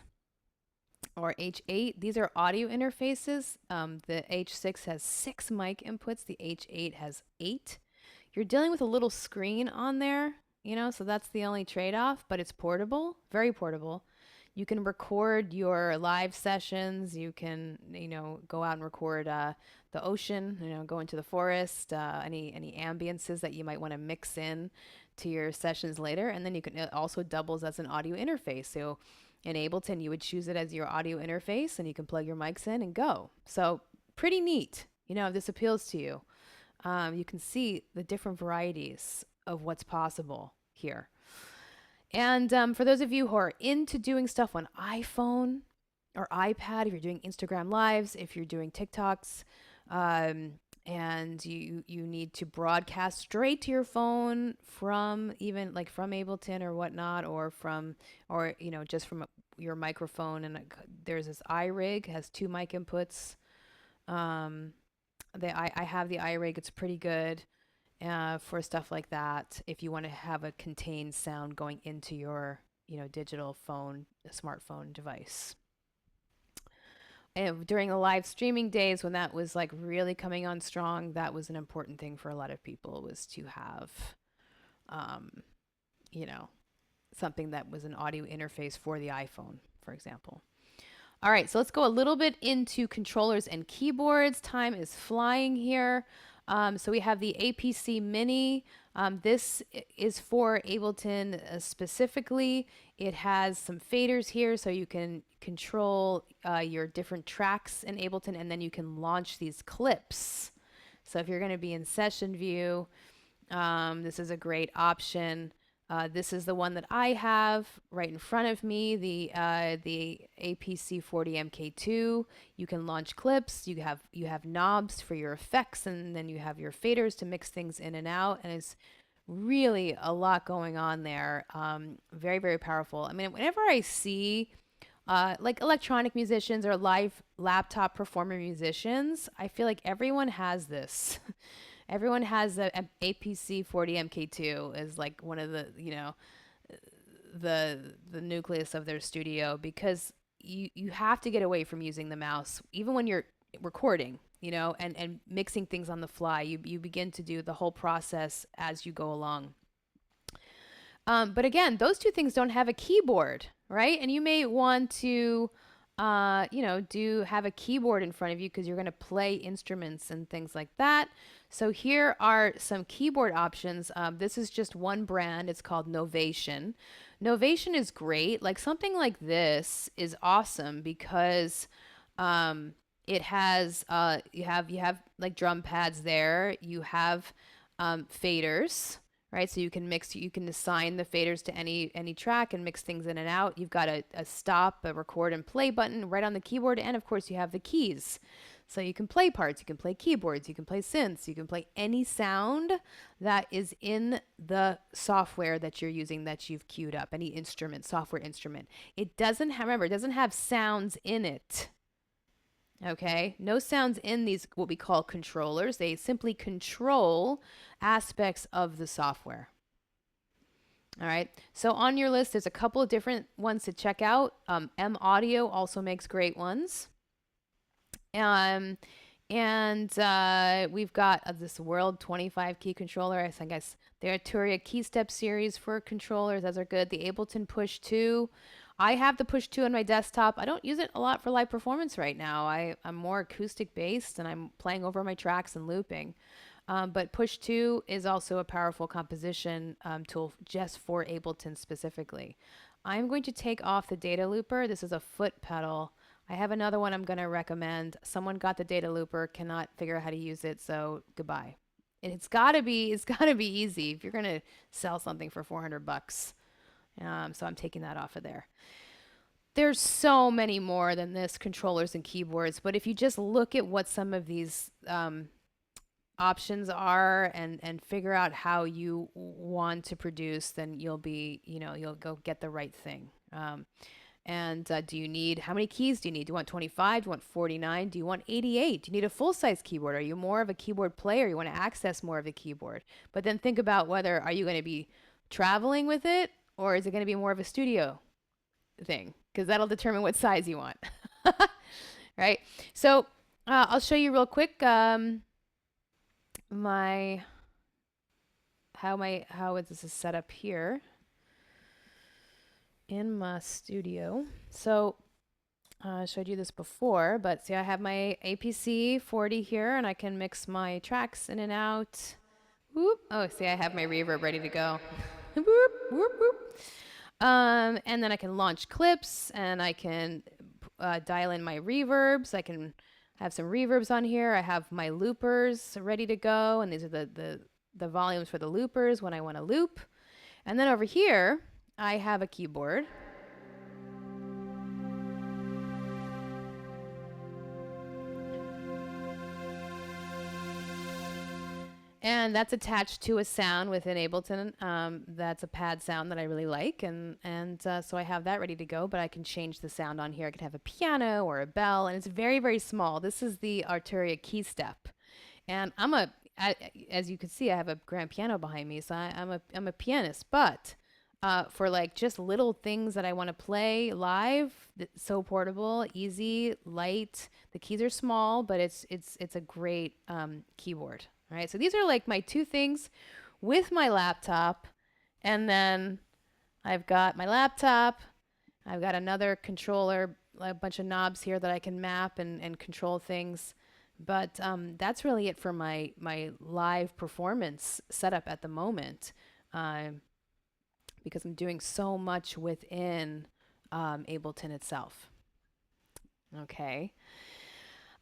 or H8. These are audio interfaces. The H6 has 6 mic inputs. The H8 has 8. You're dealing with a little screen on there, you know, so that's the only trade-off, but it's portable, very portable. You can record your live sessions. You can, you know, go out and record the ocean, you know, go into the forest, any ambiences that you might want to mix in to your sessions later. And then it also doubles as an audio interface. So in Ableton, you would choose it as your audio interface, and you can plug your mics in and go. So pretty neat. You know, if this appeals to you, you can see the different varieties of what's possible here. And for those of you who are into doing stuff on iPhone or iPad, if you're doing Instagram Lives, if you're doing TikToks, um, and you need to broadcast straight to your phone from even like from Ableton or whatnot, or from or just from your microphone, and there's this iRig, has 2 mic inputs. Um, I have the iRig; it's pretty good for stuff like that. If you want to have a contained sound going into your digital phone, smartphone device. And during the live streaming days, when that was like really coming on strong, that was an important thing for a lot of people, was to have, um, you know, something that was an audio interface for the iPhone, for example. All right, so let's go a little bit into controllers and keyboards. Time is flying here. So we have the APC Mini. This is for Ableton specifically. It has some faders here, so you can control your different tracks in Ableton, and then you can launch these clips. So if you're going to be in session view, this is a great option. This is the one that I have right in front of me, the APC 40 MK2. You can launch clips. You have knobs for your effects, and then you have your faders to mix things in and out. And it's really a lot going on there. Very, very powerful. I mean, whenever I see like electronic musicians or live laptop performer musicians, I feel like everyone has this. Everyone has a APC 40 MK2 as like one of the the nucleus of their studio, because you have to get away from using the mouse even when you're recording, and mixing things on the fly. You begin to do the whole process as you go along. But again, those two things don't have a keyboard, right? And you may want to have a keyboard in front of you because you're going to play instruments and things like that. So here are some keyboard options. This is just one brand. It's called Novation. Novation is great. Like something like this is awesome because it has you have like drum pads there. You have faders, right? So you can assign the faders to any track and mix things in and out. You've got a stop, a record and play button right on the keyboard, and of course you have the keys. So you can play parts, you can play keyboards, you can play synths, you can play any sound that is in the software that you're using, that you've queued up, any instrument, software instrument. It doesn't have sounds in it. Okay, no sounds in these, what we call controllers. They simply control aspects of the software. All right, so on your list, there's a couple of different ones to check out. M Audio also makes great ones. And we've got this World 25 key controller. I guess the Arturia Key Step series for controllers. Those are good. The Ableton Push 2. I have the Push 2 on my desktop. I don't use it a lot for live performance right now. I'm more acoustic based, and I'm playing over my tracks and looping. But Push 2 is also a powerful composition tool just for Ableton specifically. I'm going to take off the data looper. This is a foot pedal. I have another one I'm going to recommend. Someone got the data looper, cannot figure out how to use it, so goodbye. It's gotta be easy if you're going to sell something for $400. So I'm taking that off of there. There's so many more than this, controllers and keyboards, but if you just look at what some of these options are and figure out how you want to produce, then you'll go get the right thing. Do you need, how many keys do you need? Do you want 25? Do you want 49? Do you want 88? Do you need a full-size keyboard? Are you more of a keyboard player? You want to access more of the keyboard? But then think about whether, are you going to be traveling with it, or is it going to be more of a studio thing? Because that'll determine what size you want. Right? So I'll show you real quick how this is set up here in my studio. So I showed you this before, but see, I have my APC 40 here, and I can mix my tracks in and out. Whoop. Oh, see, I have my reverb ready to go. Whoop, whoop, whoop. And then I can launch clips, and I can dial in my reverbs. I can have some reverbs on here. I have my loopers ready to go, and these are the volumes for the loopers when I want to loop. And then over here, I have a keyboard. And that's attached to a sound within Ableton. That's a pad sound that I really like, and so I have that ready to go. But I can change the sound on here. I could have a piano or a bell, and it's very, very small. This is the Arturia key step, and as you can see, I have a grand piano behind me, so I'm a pianist. But for like just little things that I want to play live, so portable, easy, light. The keys are small, but it's a great keyboard. All right, so these are like my two things with my laptop, and then I've got my laptop. I've got another controller, a bunch of knobs here that I can map and control things. But that's really it for my live performance setup at the moment, because I'm doing so much within Ableton itself. Okay.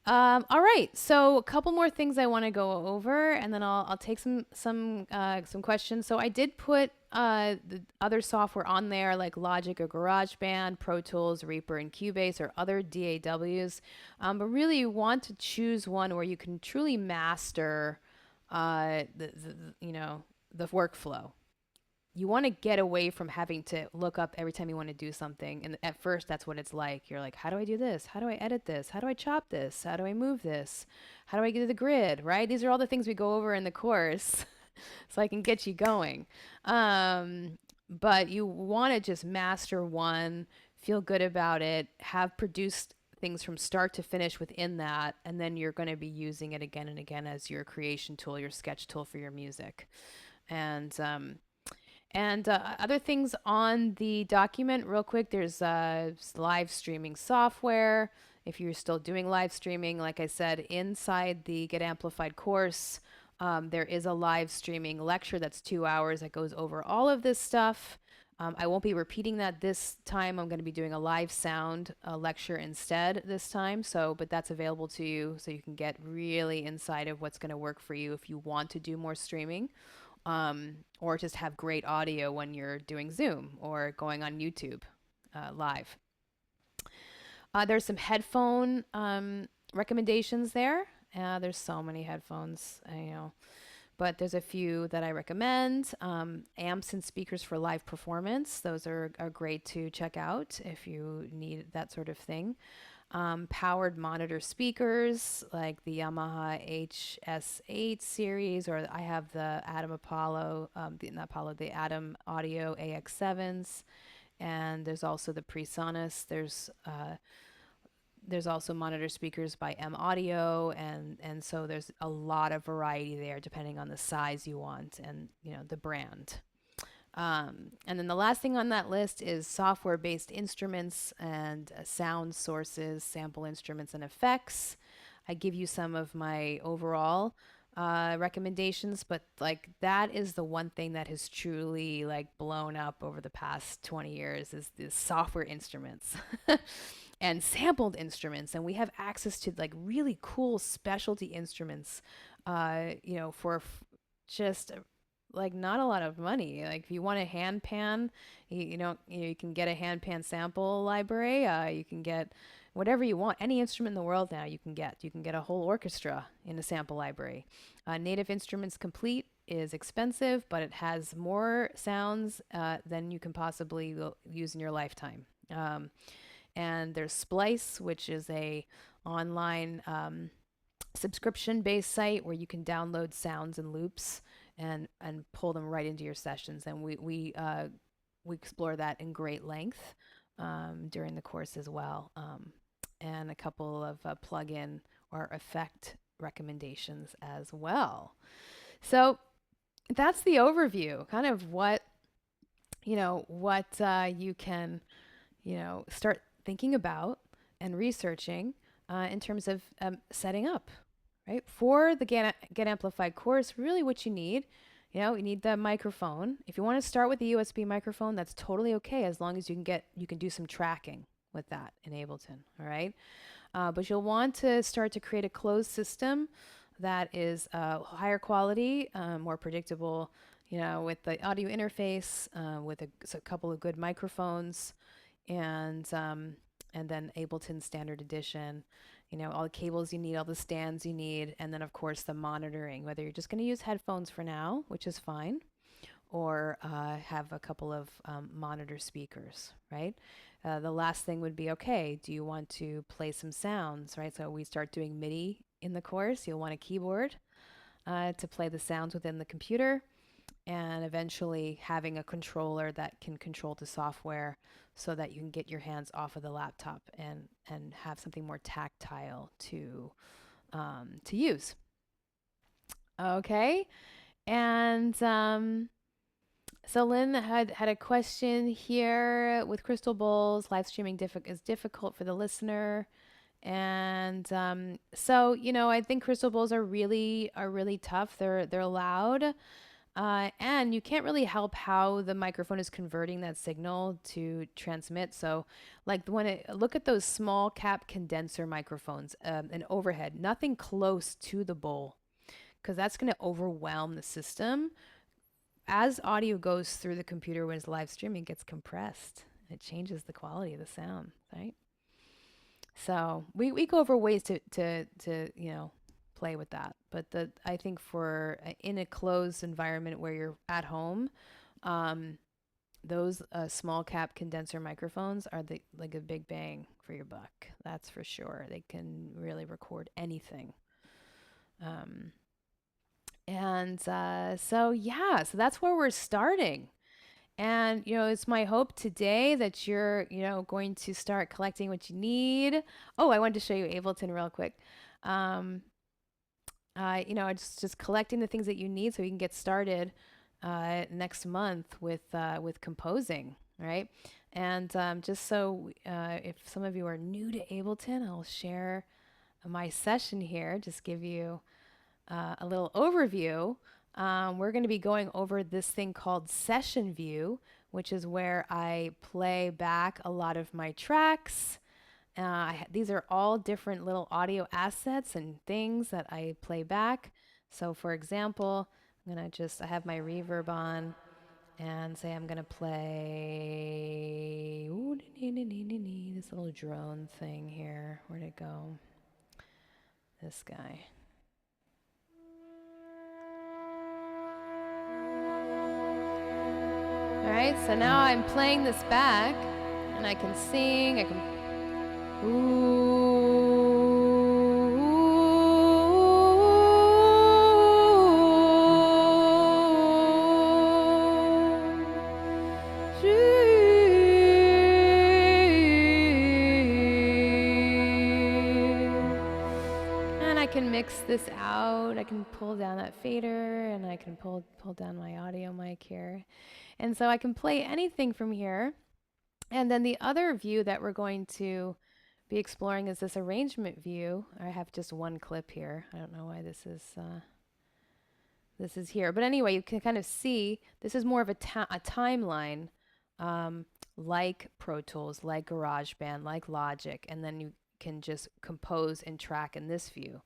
All right, so a couple more things I want to go over, and then I'll take some questions. So I did put the other software on there, like Logic or GarageBand, Pro Tools, Reaper, and Cubase, or other DAWs. But really, you want to choose one where you can truly master the workflow. You want to get away from having to look up every time you want to do something. And at first, that's what it's like. You're like, how do I do this? How do I edit this? How do I chop this? How do I move this? How do I get to the grid, right? These are all the things we go over in the course so I can get you going. But you want to just master one, feel good about it, have produced things from start to finish within that, and then you're going to be using it again and again as your creation tool, your sketch tool for your music. And other things on the document, real quick, there's live streaming software. If you're still doing live streaming, like I said, inside the Get Amplified course, there is a live streaming lecture that's 2 hours that goes over all of this stuff. I won't be repeating that this time. I'm going to be doing a live sound lecture instead this time. But that's available to you, so you can get really inside of what's going to work for you if you want to do more streaming. Or just have great audio when you're doing Zoom or going on YouTube live. There's some headphone recommendations there. There's so many headphones, I know, but there's a few that I recommend. Amps and speakers for live performance. Those are great to check out if you need that sort of thing. Powered monitor speakers like the Yamaha HS8 series, or I have the Atom Apollo, the Atom Audio AX7s, and there's also the PreSonus. There's also monitor speakers by M Audio, and so there's a lot of variety there depending on the size you want and the brand. And then the last thing on that list is software-based instruments and sound sources, sample instruments, and effects. I give you some of my overall recommendations, but like that is the one thing that has truly like blown up over the past 20 years is the software instruments and sampled instruments. And we have access to like really cool specialty instruments, for just like not a lot of money. Like if you want a hand pan, you can get a hand pan sample library. You can get whatever you want. Any instrument in the world now you can get. You can get a whole orchestra in a sample library. Native Instruments Complete is expensive, but it has more sounds than you can possibly use in your lifetime. And there's Splice, which is a online subscription-based site where you can download sounds and loops and pull them right into your sessions. And we explore that in great length during the course as well. And a couple of plugin or effect recommendations as well. So that's the overview, kind of what you can start thinking about and researching in terms of setting up, right? For the Get Amplified course, really what you need, you need the microphone. If you want to start with the USB microphone, that's totally okay, as long as you can do some tracking with that in Ableton, all right? But you'll want to start to create a closed system that is higher quality, more predictable with the audio interface, with a couple of good microphones, and then Ableton Standard Edition. All the cables you need, all the stands you need, and then of course the monitoring. Whether you're just going to use headphones for now, which is fine, or have a couple of monitor speakers, right? The last thing would be, okay, do you want to play some sounds, right? So we start doing MIDI in the course. You'll want a keyboard to play the sounds within the computer, and eventually having a controller that can control the software so that you can get your hands off of the laptop and have something more tactile to use. Okay, and so Lynn had a question here. With crystal bowls, live streaming is difficult for the listener. And so I think crystal bowls are really tough. They're loud, and you can't really help how the microphone is converting that signal to transmit. So, like look at those small cap condenser microphones, and overhead, nothing close to the bowl, because that's going to overwhelm the system. As audio goes through the computer when it's live streaming, it gets compressed. It changes the quality of the sound, right? So we go over ways to play with that. But I think for in a closed environment where you're at home, those small cap condenser microphones are like a big bang for your buck. That's for sure. They can really record anything. So that's where we're starting. And, it's my hope today that you're, going to start collecting what you need. Oh, I wanted to show you Ableton real quick. Just collecting the things that you need so you can get started next month with composing, right? And just so if some of you are new to Ableton, I'll share my session here, just give you a little overview. We're going to be going over this thing called session view, which is where I play back a lot of my tracks. These are all different little audio assets and things that I play back. So for example, I have my reverb on and say I'm going to play this little drone thing here. Where'd it go? This guy. All right, so now I'm playing this back, and I can sing, I can, and I can mix this out. I can pull down that fader, and I can pull down my audio mic here. And so I can play anything from here. And then the other view that we're going to be exploring is this arrangement view. I have just one clip here. I don't know why this is here. But anyway, you can kind of see this is more of a timeline, like Pro Tools, like GarageBand, like Logic. And then you can just compose and track in this view.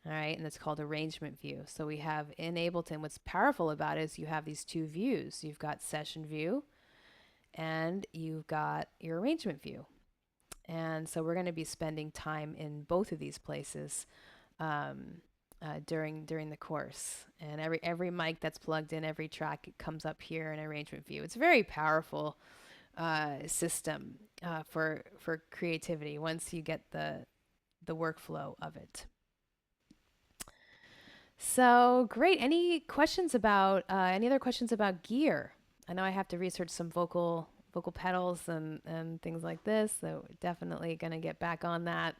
All right, and it's called arrangement view. So we have in Ableton, what's powerful about it is you have these two views. You've got session view and you've got your arrangement view. And so we're going to be spending time in both of these places during the course. And every mic that's plugged in, every track, it comes up here in arrangement view. It's a very powerful system for creativity once you get the workflow of it. So great. Any questions about any other questions about gear? I know I have to research some vocal pedals and things like this, so definitely going to get back on that.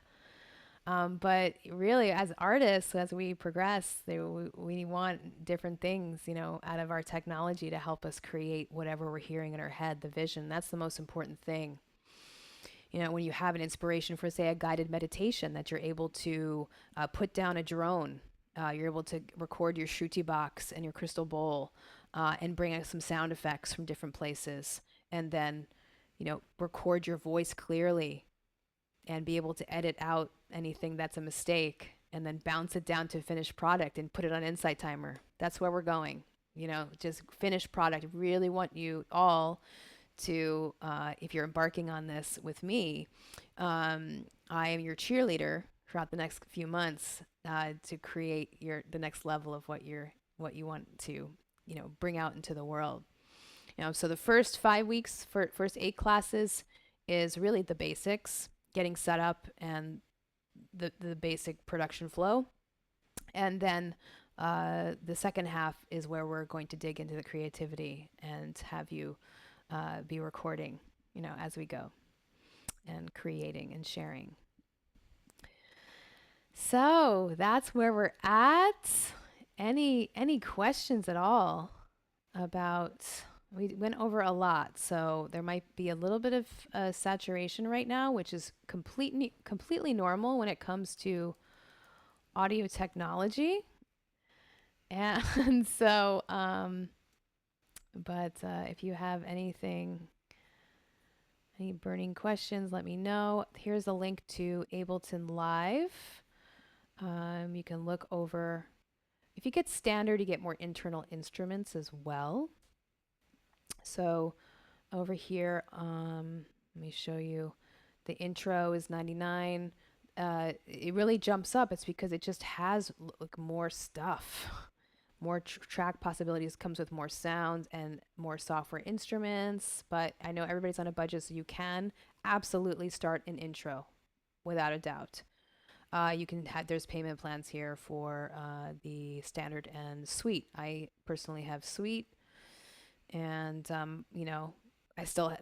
But really, as artists, as we progress, we want different things, out of our technology to help us create whatever we're hearing in our head, the vision. That's the most important thing. When you have an inspiration for, say, a guided meditation, that you're able to put down a drone. You're able to record your shruti box and your crystal bowl and bring out some sound effects from different places. And then, record your voice clearly and be able to edit out anything that's a mistake and then bounce it down to a finished product and put it on Insight Timer. That's where we're going. just finished product. Really want you all to, if you're embarking on this with me, I am your cheerleader throughout the next few months to create the next level of what you want to, bring out into the world. So the first 5 weeks, for first 8 classes, is really the basics, getting set up and the basic production flow. And then the second half is where we're going to dig into the creativity and have you be recording, as we go and creating and sharing. So that's where we're at. Any questions at all about? We went over a lot, so there might be a little bit of saturation right now, which is completely normal when it comes to audio technology. And so, but if you have any burning questions, let me know. Here's a link to Ableton Live. You can look over. If you get standard, you get more internal instruments as well. So over here, let me show you. The intro is 99. It really jumps up. It's because it just has more stuff. More track possibilities, comes with more sounds and more software instruments. But I know everybody's on a budget, so you can absolutely start an intro without a doubt. You can there's payment plans here for the standard and suite. I personally have suite, and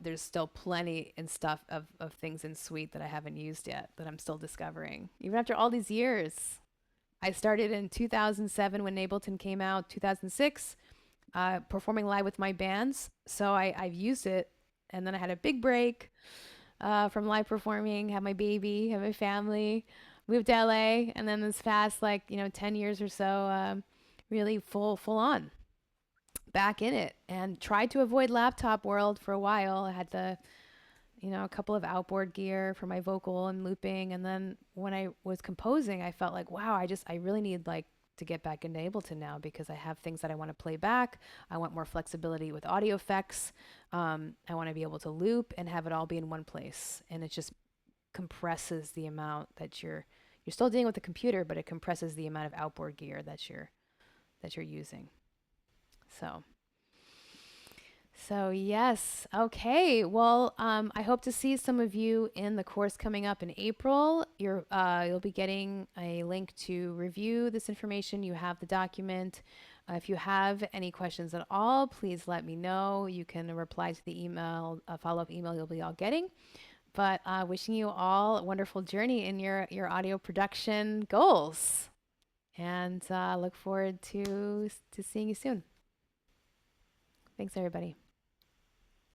there's still plenty and stuff of things in suite that I haven't used yet that I'm still discovering, even after all these years. I started in 2007 when Ableton came out, 2006, performing live with my bands. So I've used it, and then I had a big break from live performing, had my baby, had my family, moved to LA, and then this past 10 years or so, really full on back in it, and tried to avoid laptop world for a while. I had a couple of outboard gear for my vocal and looping. And then when I was composing, I felt like, wow, I really need to get back into Ableton now, because I have things that I want to play back. I want more flexibility with audio effects. I want to be able to loop and have it all be in one place. And it just compresses the amount that you're still dealing with the computer, but it compresses the amount of outboard gear that you're using. So yes. Okay. Well, I hope to see some of you in the course coming up in April. You'll be getting a link to review this information. You have the document. If you have any questions at all, please let me know. You can reply to the email, follow-up email you'll be all getting. But wishing you all a wonderful journey in your audio production goals. And look forward to seeing you soon. Thanks, everybody.